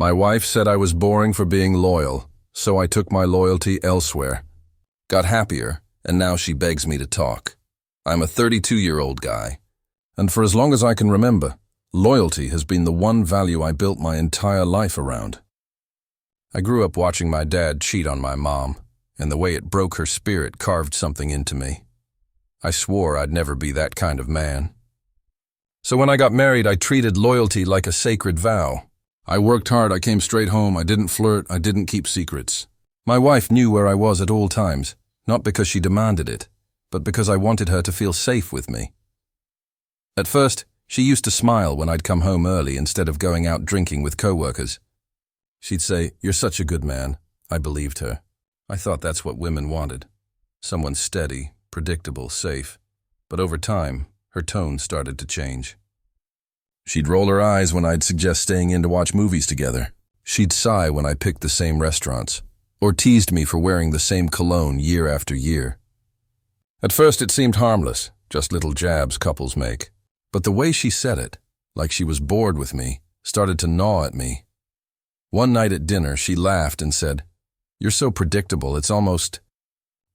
My wife said I was boring for being loyal, so I took my loyalty elsewhere. Got happier, and now she begs me to talk. I'm a 32-year-old guy, and for as long as I can remember, loyalty has been the one value I built my entire life around. I grew up watching my dad cheat on my mom, and the way it broke her spirit carved something into me. I swore I'd never be that kind of man. So when I got married, I treated loyalty like a sacred vow. I worked hard, I came straight home, I didn't flirt, I didn't keep secrets. My wife knew where I was at all times, not because she demanded it, but because I wanted her to feel safe with me. At first, she used to smile when I'd come home early instead of going out drinking with coworkers. She'd say, "You're such a good man." I believed her. I thought that's what women wanted. Someone steady, predictable, safe. But over time, her tone started to change. She'd roll her eyes when I'd suggest staying in to watch movies together. She'd sigh when I picked the same restaurants, or teased me for wearing the same cologne year after year. At first it seemed harmless, just little jabs couples make. But the way she said it, like she was bored with me, started to gnaw at me. One night at dinner, she laughed and said, "You're so predictable, it's almost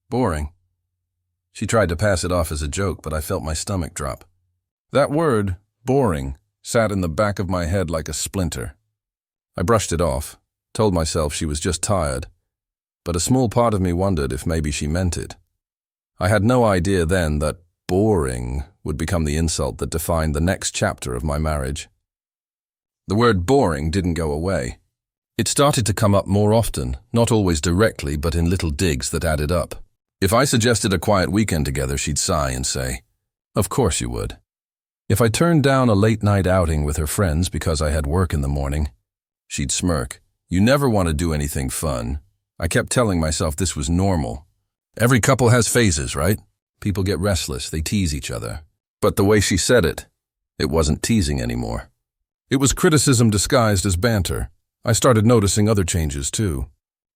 boring." She tried to pass it off as a joke, but I felt my stomach drop. That word, boring, sat in the back of my head like a splinter. I brushed it off, told myself she was just tired, but a small part of me wondered if maybe she meant it. I had no idea then that boring would become the insult that defined the next chapter of my marriage. The word boring didn't go away. It started to come up more often, not always directly, but in little digs that added up. If I suggested a quiet weekend together, she'd sigh and say, "Of course you would." If I turned down a late-night outing with her friends because I had work in the morning, she'd smirk. "You never want to do anything fun." I kept telling myself this was normal. Every couple has phases, right? People get restless, they tease each other. But the way she said it wasn't teasing anymore. It was criticism disguised as banter. I started noticing other changes too.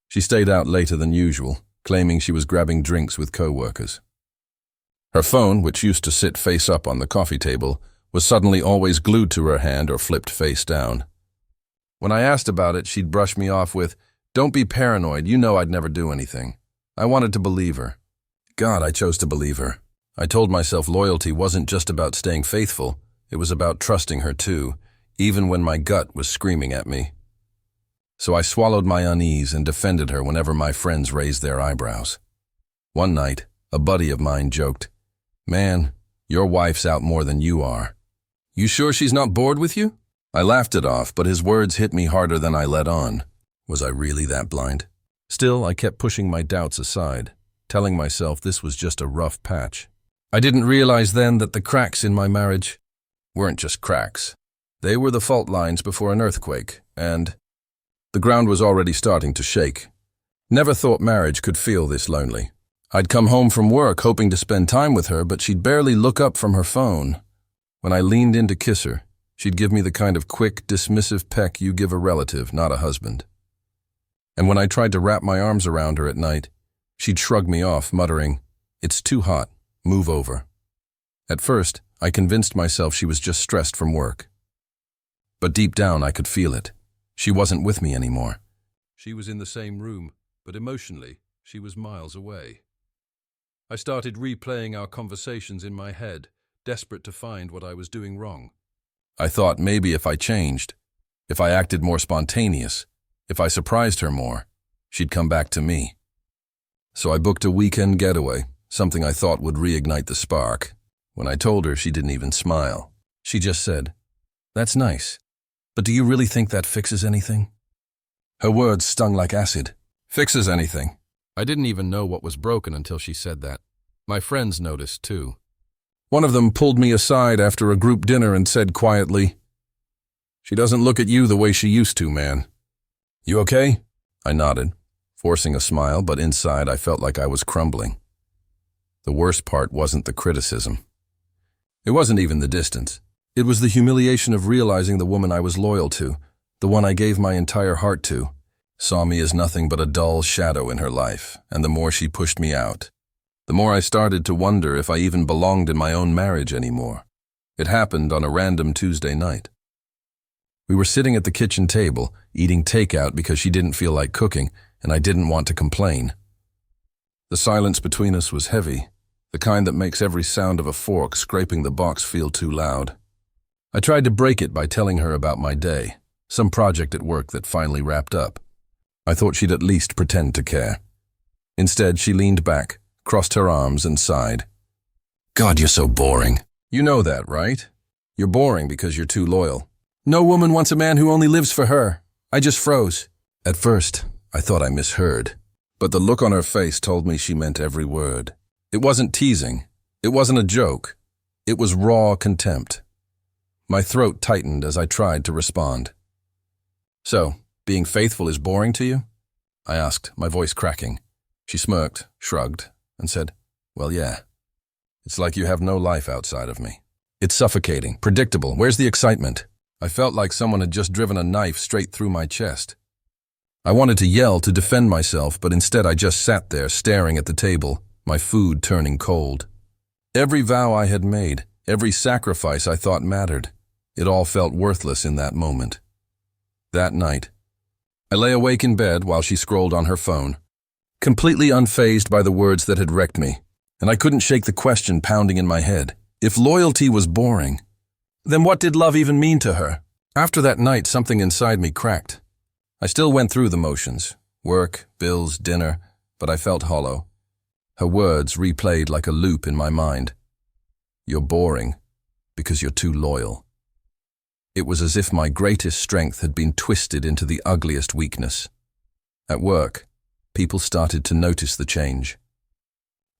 She stayed out later than usual, claiming she was grabbing drinks with coworkers. Her phone, which used to sit face up on the coffee table, was suddenly always glued to her hand or flipped face down. When I asked about it, she'd brush me off with, "Don't be paranoid, you know I'd never do anything." I wanted to believe her. God, I chose to believe her. I told myself loyalty wasn't just about staying faithful, it was about trusting her too, even when my gut was screaming at me. So I swallowed my unease and defended her whenever my friends raised their eyebrows. One night, a buddy of mine joked, "Man, your wife's out more than you are. You sure she's not bored with you?" I laughed it off, but his words hit me harder than I let on. Was I really that blind? Still, I kept pushing my doubts aside, telling myself this was just a rough patch. I didn't realize then that the cracks in my marriage weren't just cracks. They were the fault lines before an earthquake, and the ground was already starting to shake. Never thought marriage could feel this lonely. I'd come home from work hoping to spend time with her, but she'd barely look up from her phone. When I leaned in to kiss her, she'd give me the kind of quick, dismissive peck you give a relative, not a husband. And when I tried to wrap my arms around her at night, she'd shrug me off, muttering, "It's too hot, move over." At first, I convinced myself she was just stressed from work. But deep down, I could feel it. She wasn't with me anymore. She was in the same room, but emotionally, she was miles away. I started replaying our conversations in my head, desperate to find what I was doing wrong. I thought maybe if I changed, if I acted more spontaneous, if I surprised her more, she'd come back to me. So I booked a weekend getaway, something I thought would reignite the spark. When I told her, she didn't even smile. She just said, "That's nice, but do you really think that fixes anything?" Her words stung like acid. Fixes anything? I didn't even know what was broken until she said that. My friends noticed too. One of them pulled me aside after a group dinner and said quietly, "She doesn't look at you the way she used to, man. You okay?" I nodded, forcing a smile, but inside I felt like I was crumbling. The worst part wasn't the criticism. It wasn't even the distance. It was the humiliation of realizing the woman I was loyal to, the one I gave my entire heart to, saw me as nothing but a dull shadow in her life, and the more she pushed me out, the more I started to wonder if I even belonged in my own marriage anymore. It happened on a random Tuesday night. We were sitting at the kitchen table, eating takeout because she didn't feel like cooking, and I didn't want to complain. The silence between us was heavy, the kind that makes every sound of a fork scraping the box feel too loud. I tried to break it by telling her about my day, some project at work that finally wrapped up. I thought she'd at least pretend to care. Instead, she leaned back, crossed her arms, and sighed. God, you're so boring. You know that, right? You're boring because you're too loyal. No woman wants a man who only lives for her. I just froze. At first, I thought I misheard, but the look on her face told me she meant every word. It wasn't teasing. It wasn't a joke. It was raw contempt. My throat tightened as I tried to respond. So, being faithful is boring to you? I asked, my voice cracking. She smirked, shrugged, and said, well, yeah. It's like you have no life outside of me. It's suffocating, predictable. Where's the excitement? I felt like someone had just driven a knife straight through my chest. I wanted to yell to defend myself, but instead I just sat there staring at the table, my food turning cold. Every vow I had made, every sacrifice I thought mattered, it all felt worthless in that moment. That night, I lay awake in bed while she scrolled on her phone, completely unfazed by the words that had wrecked me, and I couldn't shake the question pounding in my head. If loyalty was boring, then what did love even mean to her? After that night, something inside me cracked. I still went through the motions, work, bills, dinner, but I felt hollow. Her words replayed like a loop in my mind. You're boring because you're too loyal. It was as if my greatest strength had been twisted into the ugliest weakness. At work, people started to notice the change.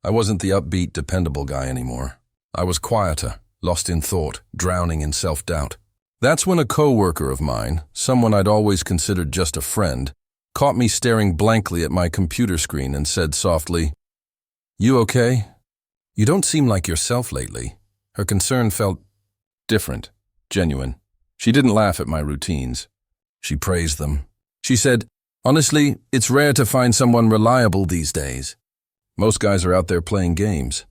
I wasn't the upbeat, dependable guy anymore. I was quieter, lost in thought, drowning in self-doubt. That's when a co-worker of mine, someone I'd always considered just a friend, caught me staring blankly at my computer screen and said softly, "You okay? You don't seem like yourself lately." Her concern felt different, genuine. She didn't laugh at my routines. She praised them. She said, "Honestly, it's rare to find someone reliable these days. Most guys are out there playing games."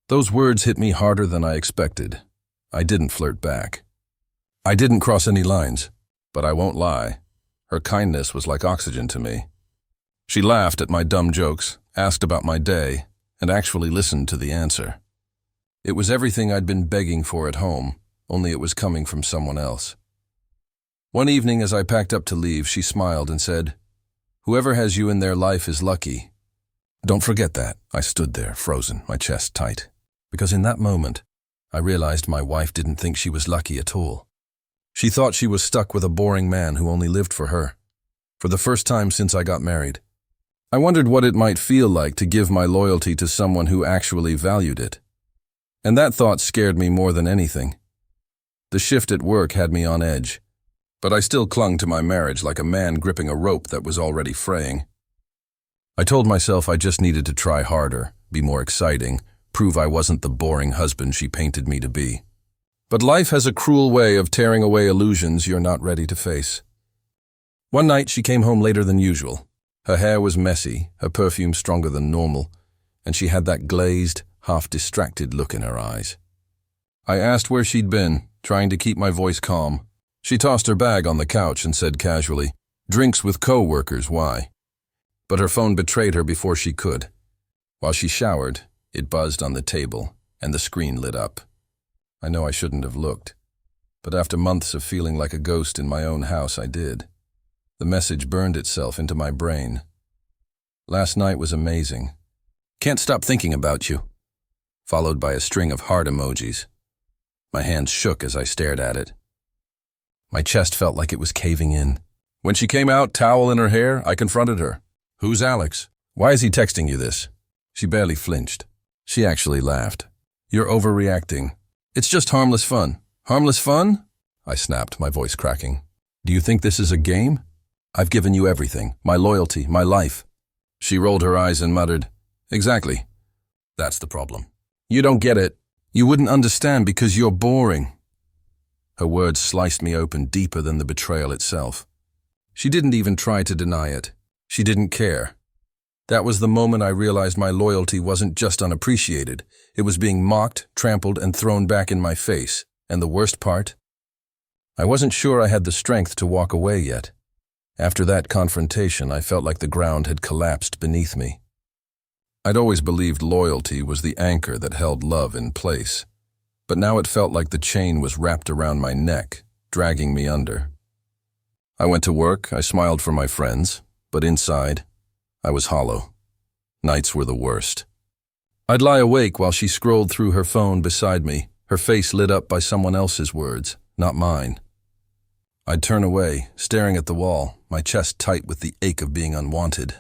Those words hit me harder than I expected. I didn't flirt back. I didn't cross any lines, but I won't lie. Her kindness was like oxygen to me. She laughed at my dumb jokes, asked about my day, and actually listened to the answer. It was everything I'd been begging for at home, only it was coming from someone else. One evening as I packed up to leave, she smiled and said, "Whoever has you in their life is lucky." Don't forget that. I stood there, frozen, my chest tight. Because in that moment, I realized my wife didn't think she was lucky at all. She thought she was stuck with a boring man who only lived for her. For the first time since I got married, I wondered what it might feel like to give my loyalty to someone who actually valued it. And that thought scared me more than anything. The shift at work had me on edge, but I still clung to my marriage like a man gripping a rope that was already fraying. I told myself I just needed to try harder, be more exciting, prove I wasn't the boring husband she painted me to be. But life has a cruel way of tearing away illusions you're not ready to face. One night she came home later than usual. Her hair was messy, her perfume stronger than normal, and she had that glazed, half-distracted look in her eyes. I asked where she'd been, trying to keep my voice calm. She tossed her bag on the couch and said casually, "Drinks with co-workers, why?" But her phone betrayed her before she could. While she showered, it buzzed on the table, and the screen lit up. I know I shouldn't have looked, but after months of feeling like a ghost in my own house, I did. The message burned itself into my brain. "Last night was amazing. Can't stop thinking about you," followed by a string of heart emojis. My hands shook as I stared at it. My chest felt like it was caving in. When she came out, towel in her hair, I confronted her. "Who's Alex? Why is he texting you this?" She barely flinched. She actually laughed. "You're overreacting. It's just harmless fun." "Harmless fun?" I snapped, my voice cracking. "Do you think this is a game? I've given you everything, my loyalty, my life." She rolled her eyes and muttered, "Exactly. That's the problem. You don't get it. You wouldn't understand because you're boring." Her words sliced me open deeper than the betrayal itself. She didn't even try to deny it. She didn't care. That was the moment I realized my loyalty wasn't just unappreciated. It was being mocked, trampled, and thrown back in my face. And the worst part? I wasn't sure I had the strength to walk away yet. After that confrontation, I felt like the ground had collapsed beneath me. I'd always believed loyalty was the anchor that held love in place, but now it felt like the chain was wrapped around my neck, dragging me under. I went to work, I smiled for my friends, but inside, I was hollow. Nights were the worst. I'd lie awake while she scrolled through her phone beside me, her face lit up by someone else's words, not mine. I'd turn away, staring at the wall, my chest tight with the ache of being unwanted.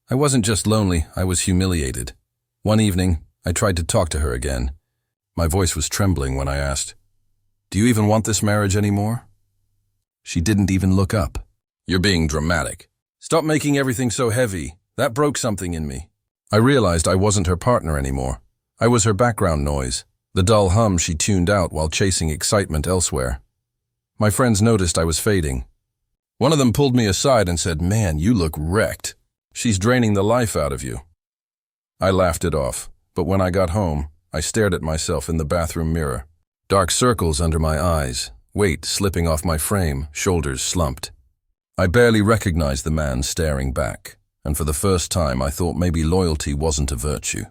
I wasn't just lonely, I was humiliated. One evening, I tried to talk to her again. My voice was trembling when I asked, "Do you even want this marriage anymore?" She didn't even look up. "You're being dramatic. Stop making everything so heavy. That broke something in me." I realized I wasn't her partner anymore. I was her background noise, the dull hum she tuned out while chasing excitement elsewhere. My friends noticed I was fading. One of them pulled me aside and said, "Man, you look wrecked. She's draining the life out of you." I laughed it off, but when I got home, I stared at myself in the bathroom mirror. Dark circles under my eyes, weight slipping off my frame, shoulders slumped. I barely recognized the man staring back, and for the first time I thought maybe loyalty wasn't a virtue.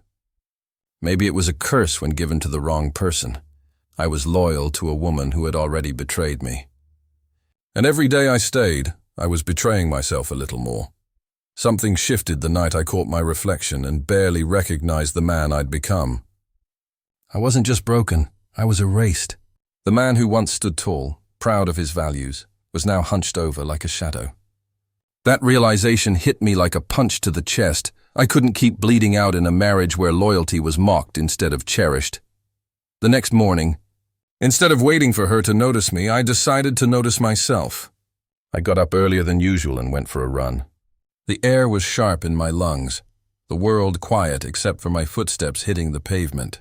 Maybe it was a curse when given to the wrong person. I was loyal to a woman who had already betrayed me. And every day I stayed, I was betraying myself a little more. Something shifted the night I caught my reflection and barely recognized the man I'd become. I wasn't just broken, I was erased. The man who once stood tall, proud of his values, was now hunched over like a shadow. That realization hit me like a punch to the chest. I couldn't keep bleeding out in a marriage where loyalty was mocked instead of cherished. The next morning, instead of waiting for her to notice me, I decided to notice myself. I got up earlier than usual and went for a run. The air was sharp in my lungs, the world quiet except for my footsteps hitting the pavement.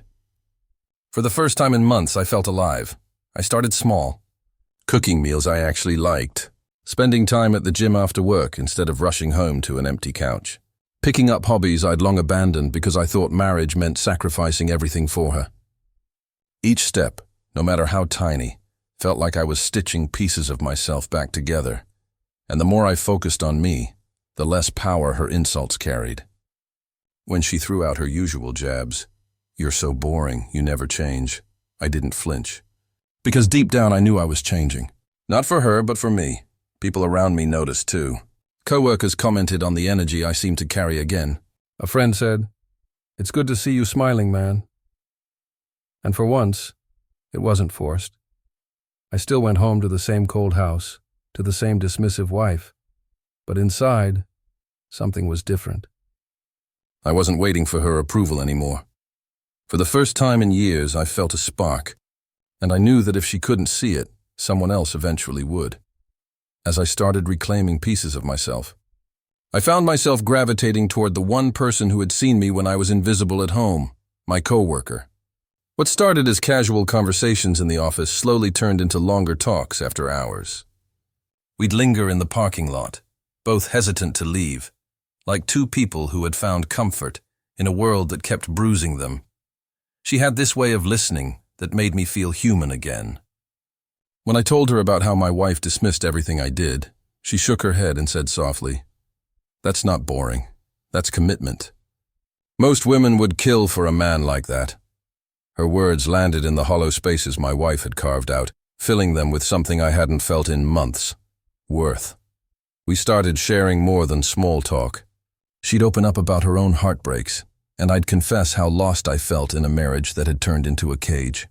For the first time in months, I felt alive. I started small, cooking meals I actually liked, spending time at the gym after work instead of rushing home to an empty couch, picking up hobbies I'd long abandoned because I thought marriage meant sacrificing everything for her. Each step, no matter how tiny, felt like I was stitching pieces of myself back together, and the more I focused on me, the less power her insults carried. When she threw out her usual jabs, "You're so boring, you never change," I didn't flinch. Because deep down I knew I was changing. Not for her, but for me. People around me noticed too. Coworkers commented on the energy I seemed to carry again. A friend said, "It's good to see you smiling, man." And for once, it wasn't forced. I still went home to the same cold house, to the same dismissive wife. But inside, something was different. I wasn't waiting for her approval anymore. For the first time in years, I felt a spark, and I knew that if she couldn't see it, someone else eventually would. As I started reclaiming pieces of myself, I found myself gravitating toward the one person who had seen me when I was invisible at home, my coworker. What started as casual conversations in the office slowly turned into longer talks after hours. We'd linger in the parking lot, both hesitant to leave, like two people who had found comfort in a world that kept bruising them. She had this way of listening that made me feel human again. When I told her about how my wife dismissed everything I did, she shook her head and said softly, "That's not boring. That's commitment. Most women would kill for a man like that." Her words landed in the hollow spaces my wife had carved out, filling them with something I hadn't felt in months: worth. We started sharing more than small talk. She'd open up about her own heartbreaks, and I'd confess how lost I felt in a marriage that had turned into a cage.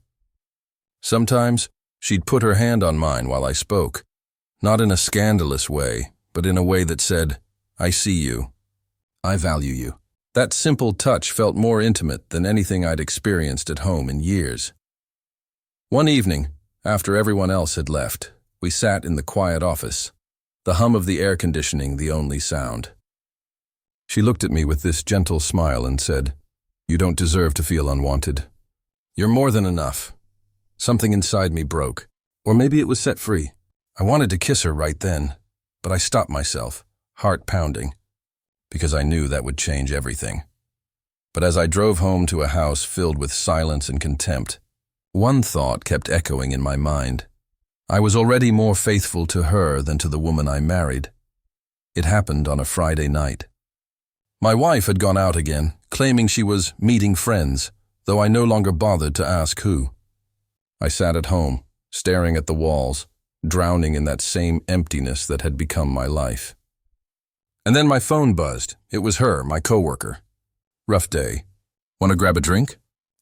Sometimes, she'd put her hand on mine while I spoke, not in a scandalous way, but in a way that said, "I see you. I value you." That simple touch felt more intimate than anything I'd experienced at home in years. One evening, after everyone else had left, we sat in the quiet office, the hum of the air conditioning the only sound. She looked at me with this gentle smile and said, "You don't deserve to feel unwanted. You're more than enough." Something inside me broke, or maybe it was set free. I wanted to kiss her right then, but I stopped myself, heart pounding, because I knew that would change everything. But as I drove home to a house filled with silence and contempt, one thought kept echoing in my mind. I was already more faithful to her than to the woman I married. It happened on a Friday night. My wife had gone out again, claiming she was meeting friends, though I no longer bothered to ask who. I sat at home, staring at the walls, drowning in that same emptiness that had become my life. And then my phone buzzed. It was her, my coworker. "Rough day. Want to grab a drink?"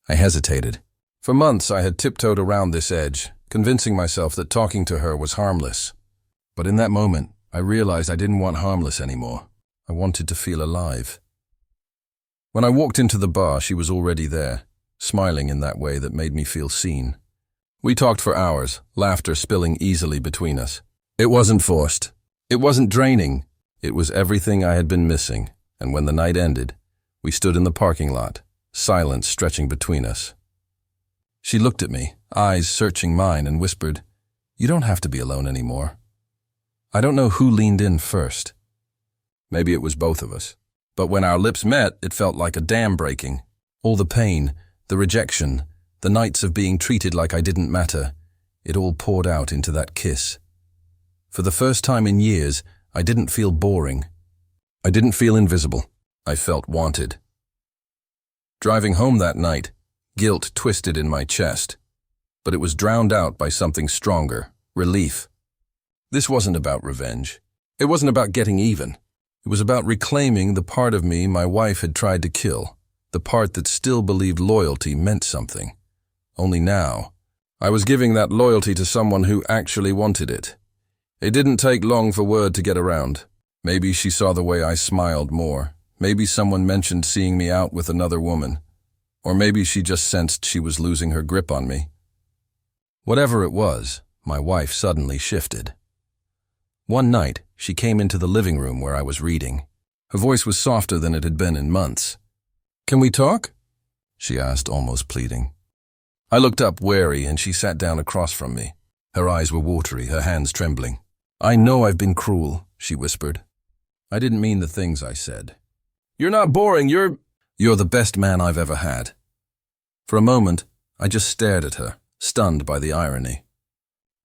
I hesitated. For months I had tiptoed around this edge, convincing myself that talking to her was harmless. But in that moment, I realized I didn't want harmless anymore. I wanted to feel alive. When I walked into the bar, she was already there, smiling in that way that made me feel seen. We talked for hours, laughter spilling easily between us. It wasn't forced. It wasn't draining. It was everything I had been missing, and when the night ended, we stood in the parking lot, silence stretching between us. She looked at me, eyes searching mine, and whispered, "You don't have to be alone anymore." I don't know who leaned in first. Maybe it was both of us. But when our lips met, it felt like a dam breaking. All the pain, the rejection, the nights of being treated like I didn't matter, it all poured out into that kiss. For the first time in years, I didn't feel boring. I didn't feel invisible. I felt wanted. Driving home that night, guilt twisted in my chest, but it was drowned out by something stronger, relief. This wasn't about revenge. It wasn't about getting even. It was about reclaiming the part of me my wife had tried to kill, the part that still believed loyalty meant something. Only now, I was giving that loyalty to someone who actually wanted it. It didn't take long for word to get around. Maybe she saw the way I smiled more. Maybe someone mentioned seeing me out with another woman. Or maybe she just sensed she was losing her grip on me. Whatever it was, my wife suddenly shifted. One night, she came into the living room where I was reading. Her voice was softer than it had been in months. "Can we talk?" she asked, almost pleading. I looked up wary, and she sat down across from me. Her eyes were watery, her hands trembling. "I know I've been cruel," she whispered. I didn't mean the things I said. "You're not boring, you're the best man I've ever had." For a moment, I just stared at her, stunned by the irony.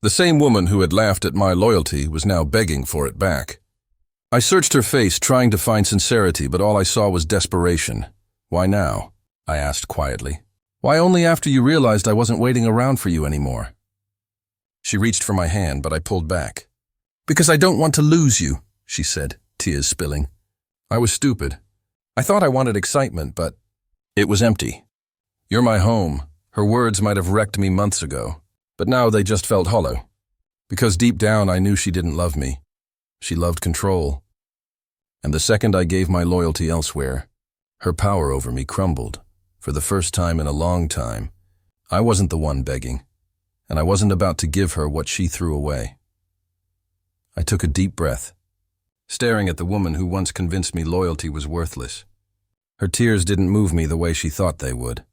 The same woman who had laughed at my loyalty was now begging for it back. I searched her face, trying to find sincerity, but all I saw was desperation. "Why now?" I asked quietly. "Why only after you realized I wasn't waiting around for you anymore?" She reached for my hand, but I pulled back. "Because I don't want to lose you," she said, tears spilling. I was stupid. I thought I wanted excitement, but it was empty. "You're my home." Her words might have wrecked me months ago, but now they just felt hollow. Because deep down I knew she didn't love me. She loved control. And the second I gave my loyalty elsewhere, her power over me crumbled. For the first time in a long time, I wasn't the one begging, and I wasn't about to give her what she threw away. I took a deep breath, staring at the woman who once convinced me loyalty was worthless. Her tears didn't move me the way she thought they would.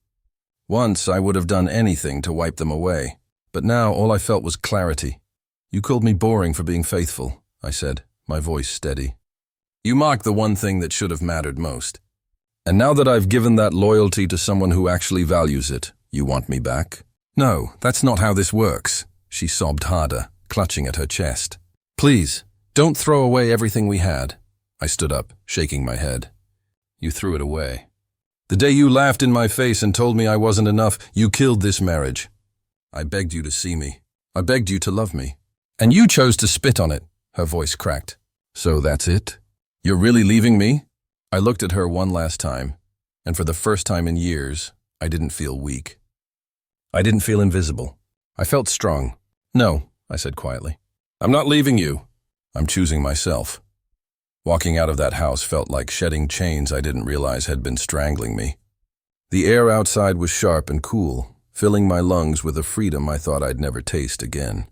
Once I would have done anything to wipe them away, but now all I felt was clarity. "You called me boring for being faithful," I said, my voice steady. "You mocked the one thing that should have mattered most. And now that I've given that loyalty to someone who actually values it, you want me back?" "No, that's not how this works," she sobbed harder, clutching at her chest. "Please, don't throw away everything we had." I stood up, shaking my head. "You threw it away. The day you laughed in my face and told me I wasn't enough, you killed this marriage. I begged you to see me. I begged you to love me. And you chose to spit on it." Her voice cracked. "So that's it? You're really leaving me?" I looked at her one last time, and for the first time in years, I didn't feel weak. I didn't feel invisible. I felt strong. "No," I said quietly. "I'm not leaving you. I'm choosing myself." Walking out of that house felt like shedding chains I didn't realize had been strangling me. The air outside was sharp and cool, filling my lungs with a freedom I thought I'd never taste again.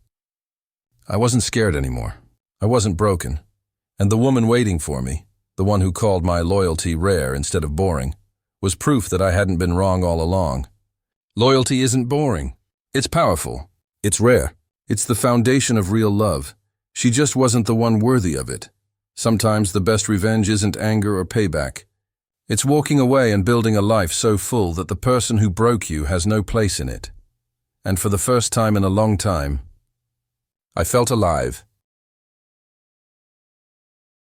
I wasn't scared anymore. I wasn't broken. And the woman waiting for me, the one who called my loyalty rare instead of boring, was proof that I hadn't been wrong all along. Loyalty isn't boring. It's powerful. It's rare. It's the foundation of real love. She just wasn't the one worthy of it. Sometimes the best revenge isn't anger or payback. It's walking away and building a life so full that the person who broke you has no place in it. And for the first time in a long time, I felt alive,